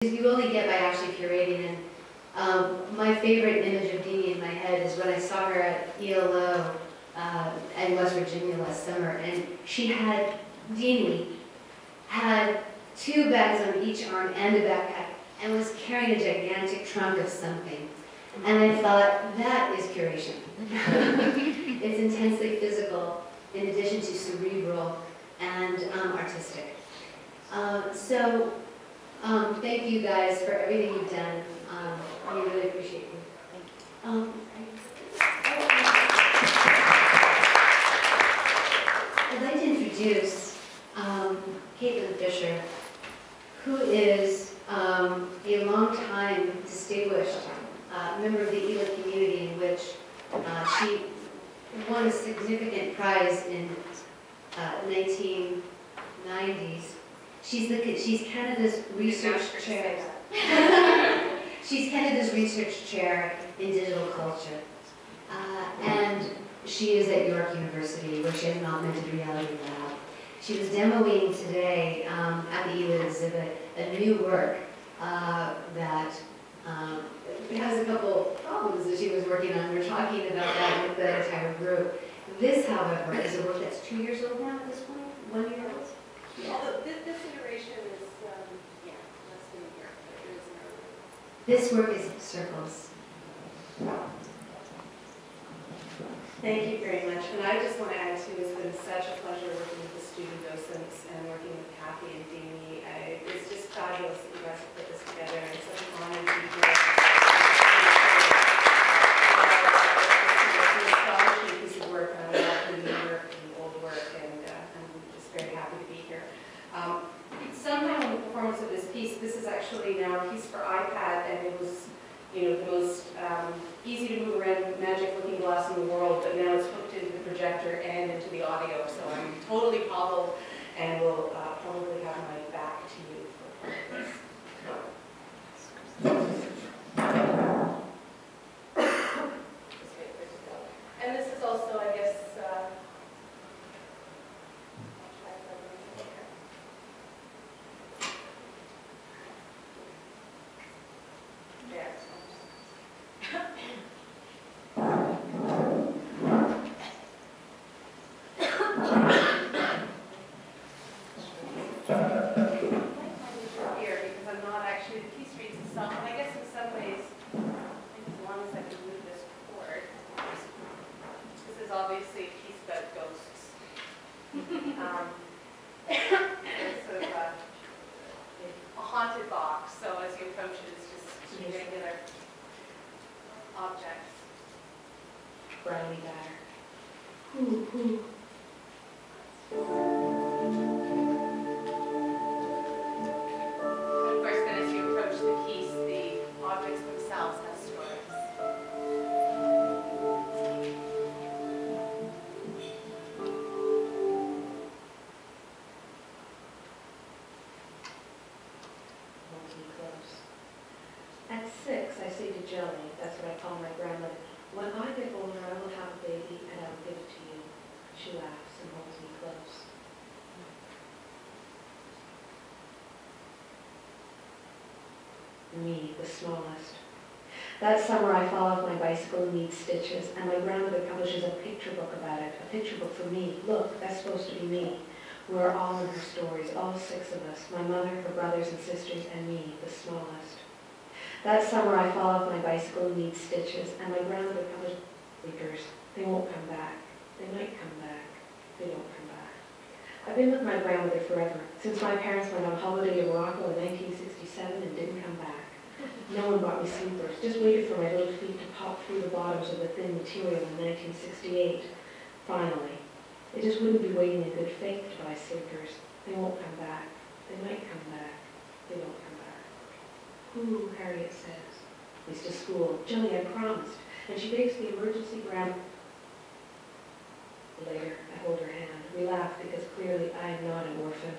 You only get by actually curating. And my favorite image of Deanie in my head is when I saw her at ELO in West Virginia last summer, and Deanie had 2 bags on each arm and a backpack, and was carrying a gigantic trunk of something. And I thought, that is curation. It's intensely physical, in addition to cerebral and artistic. Thank you guys for everything you've done. We really appreciate you. I'd like to introduce Caitlin Fisher, who is a long-time distinguished member of the ELA community, in which she won a significant prize in 1990s. She's Canada's research chair. She's Canada's research chair in digital culture. And she is at York University, where she has an augmented reality lab. She was demoing today at the ELA exhibit a new work that has a couple problems that she was working on. We're talking about that with the entire group. This, however, is a work that's 2 years old now at this point? 1 year old? Yeah. Although this iteration is, less than a year, but it is an early. This work is circles. Thank you very much. And I just want to add too, it's been such a pleasure working with the student docents and working with Kathy and Deanie. It's just fabulous that you guys have put this together. It's such an honor to be here. It's an astonishing piece of work on a lot of new work and old work, and I'm just very happy to be here. Somehow in the performance of this piece, this is actually now a piece for iPad, and it was, the most easy to move around magic looking glass in the world, but now it's hooked into the projector and into the audio, so I'm totally hobbled, and will probably have my back to you for part of this. Just wait for it to go. And this is also, I guess, obviously a piece about ghosts. It's sort of a haunted box, so as you approach it, it's just regular objects. Brownie batter. Of course, then as you approach the piece, the objects themselves have stories. At 6, I say to Jelly, that's what I call my grandmother, when I get older, I will have a baby and I will give it to you. She laughs and holds me close. Me, the smallest. That summer, I fall off my bicycle and need stitches, and my grandmother publishes a picture book about it, a picture book for me. Look, that's supposed to be me. We're all in her stories, all 6 of us, my mother, her brothers and sisters, and me, the smallest. That summer, I fall off my bicycle and need stitches, and my grandmother published leakers. They won't come back. They might come back. They don't come back. I've been with my grandmother forever, since my parents went on holiday to Morocco in 1967 and didn't come back. No one bought me sleepers, just waited for my little feet to pop through the bottoms of the thin material in 1968. Finally. They just wouldn't be waiting in good faith to buy sleepers. They won't come back. They might come back. They don't come back. Ooh, Harriet says. It's to school. Jelly, I promised. And she makes the emergency grab. Later, I hold her hand. We laugh because clearly I am not an orphan.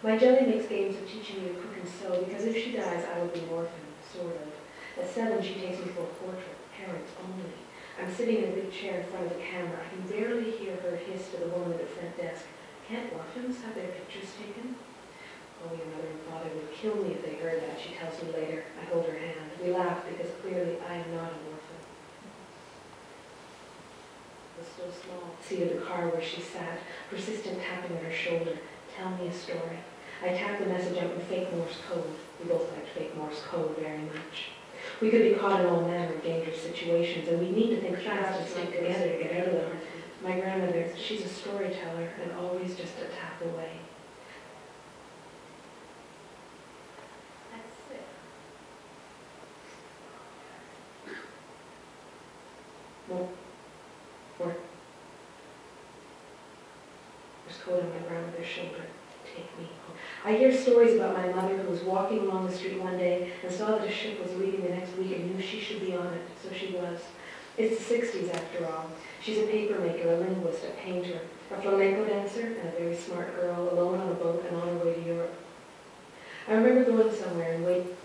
My Jelly makes games of teaching me to cook and sew because if she dies, I will be an orphan, sort of. At 7, she takes me for a portrait, parents only. I'm sitting in a big chair in front of the camera. I can barely hear her hiss to the woman at the front desk. Can't orphans have their pictures taken? Oh, your mother and father would kill me if they heard that, she tells me later. I hold her hand. We laugh because clearly I am not an orphan. I was still small. Seat of the car where she sat, persistent tapping at her shoulder. Tell me a story. I tapped the message out in fake Morse code. We both liked fake Morse code very much. We could be caught in all manner of dangerous situations, and we need to think fast and stick together to get out of them. My grandmother, she's a storyteller, and always just a tap away. That's it. More. There's code on my grandmother's shoulder. Take me home. I hear stories about my mother who was walking along the street one day and saw that a ship was leaving the next week and knew she should be on it, so she was. It's the 60s after all. She's a papermaker, a linguist, a painter, a flamenco dancer, and a very smart girl, alone on a boat and on her way to Europe. I remember going somewhere and waiting.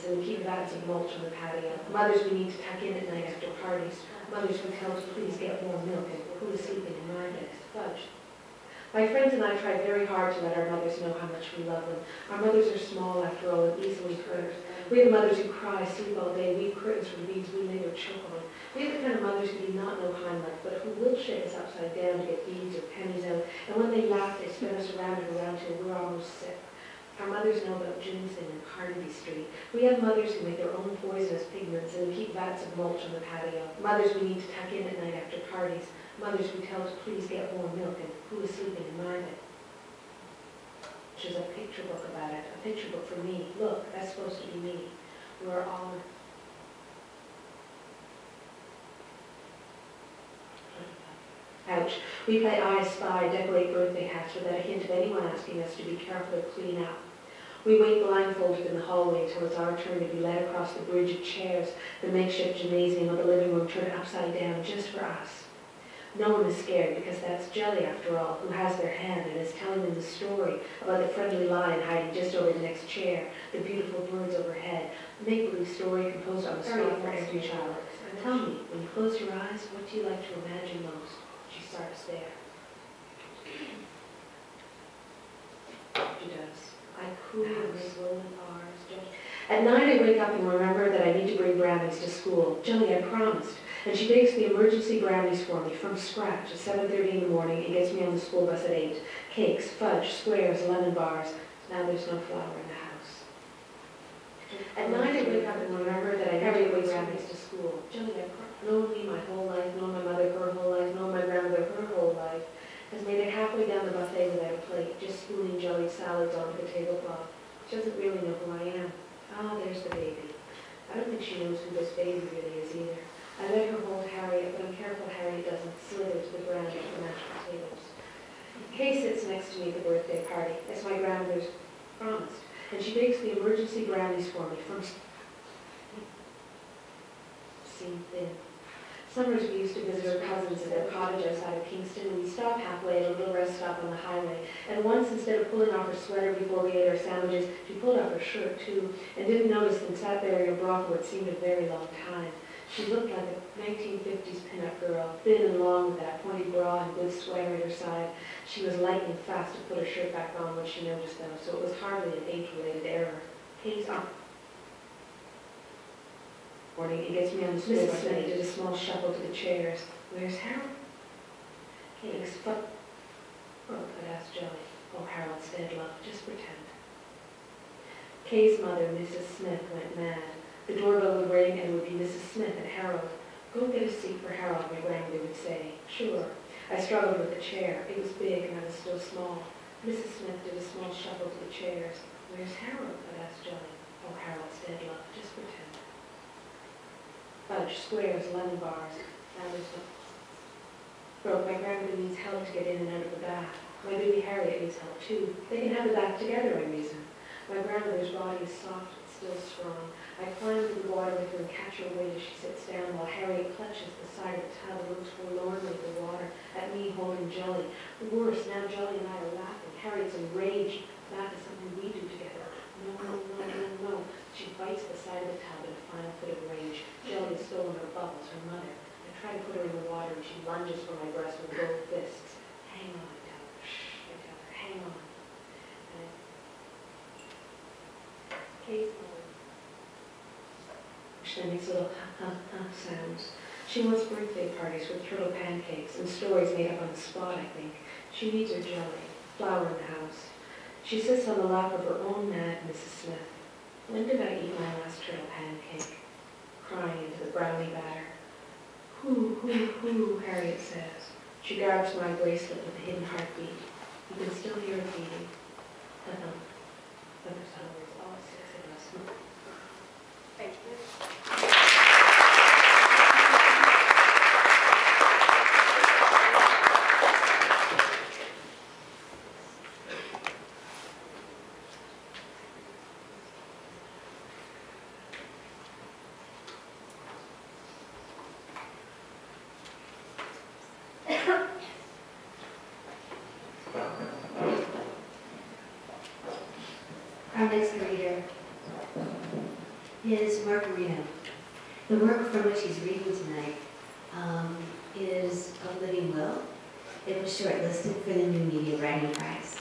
And keep bags of mulch on the patio. Mothers we need to tuck in at night after parties. Mothers who tell us, please get more milk and who is sleeping in my bed. Fudge. My friends and I tried very hard to let our mothers know how much we love them. Our mothers are small, after all, and easily hurt. We have mothers who cry, sleep all day, weave curtains from beads we later choke on. We have the kind of mothers who do not know Heimlich, but who will shake us upside down to get beads or pennies out, and when they laugh, they spin us around and around till we're almost sick. Our mothers know about ginseng and Carnaby Street. We have mothers who make their own poisonous pigments and keep vats of mulch on the patio. Mothers we need to tuck in at night after parties. Mothers who tell us, please get more milk and who is sleeping in my bed. She's a picture book about it, a picture book for me. Look, that's supposed to be me. We're all... Ouch. We play I Spy, decorate birthday hats without a hint of anyone asking us to be careful or clean up. We wait blindfolded in the hallway till it's our turn to be led across the bridge of chairs, the makeshift gymnasium of the living room turned upside down just for us. No one is scared because that's Jelly, after all, who has their hand and is telling them the story about the friendly lion hiding just over the next chair, the beautiful birds overhead, a make-believe story composed on the spot for every child. Tell me, when you close your eyes, what do you like to imagine most? She starts there. She does. I coo and make rolling R's. At 9 I wake up and remember that I need to bring brownies to school. Jelly, I promised. And she bakes the emergency brownies for me from scratch at 7:30 in the morning and gets me on the school bus at 8. Cakes, fudge, squares, lemon bars. Now there's no flour in the house. At 9 I wake up and remember that I need to bring brownies to school. Jelly, I promised. Known me my whole life, known my mother her whole life, known my grandmother her whole life, has made it halfway down the buffet without a plate, just spooning jelly salads onto the tablecloth. She doesn't really know who I am. Ah, there's the baby. I don't think she knows who this baby really is either. I let her hold Harriet, but I'm careful Harriet doesn't slither to the ground of the mashed potatoes. Kay sits next to me at the birthday party, as my grandmother's promised, and she bakes the emergency brownies for me from seem thin. Summers we used to visit her cousins at their cottage outside of Kingston, and we'd stop halfway at a little rest stop on the highway. And once, instead of pulling off her sweater before we ate our sandwiches, she pulled off her shirt too, and didn't notice and sat there in a bra for what seemed a very long time. She looked like a 1950s pinup girl, thin and long with that pointy bra and good sweater at her side. She was lightning fast to put her shirt back on when she noticed them, so it was hardly an age-related error. Katie's on. Morning, it gets me on the school bus and I did a small shuffle to the chairs. Where's Harold? Katie's foot. Oh, I'd ask Jelly. Oh, Harold's dead, love. Just pretend. Kay's mother, Mrs. Smith, went mad. The doorbell would ring and it would be Mrs. Smith and Harold. Go get a seat for Harold, my grandmother would say. Sure. I struggled with the chair. It was big and I was still small. Mrs. Smith did a small shuffle to the chairs. Where's Harold? I'd ask Jelly. Oh, Harold's dead, love. Just pretend. Fudge, squares, lemon bars. Now there's no... Broke, my grandmother needs help to get in and out of the bath. My baby Harriet needs help too. They can have the bath together, I reason. My grandmother's body is soft and still strong. I climb into the water with her and catch her weight as she sits down while Harriet clutches the side of the tub and looks forlornly at the water, at me holding Jelly. Worse, now Jelly and I are laughing. Harriet's enraged. Laugh is something we do together. No, no, no, no, no. She bites the side of the tub in a final fit of rage. Jelly has stolen her bubbles, her mother. I try to put her in the water and she lunges for my breast with both fists. Hang on, I tell her. Shh, I tell her. Hang on. And Kate, she then makes little ha sounds. She wants birthday parties with turtle pancakes and stories made up on the spot, I think. She needs her Jelly, flower in the house. She sits on the lap of her own mad Mrs. Smith. When did I eat my last turtle pancake? Crying into the brownie batter. Hoo, Harriet says. She grabs my bracelet with a hidden heartbeat. You can still hear it beating. The thump. The sound is all six of us. Thank you. Our next reader is Mark Marino. The work from which he's reading tonight is A Living Will. It was shortlisted for the New Media Writing Prize.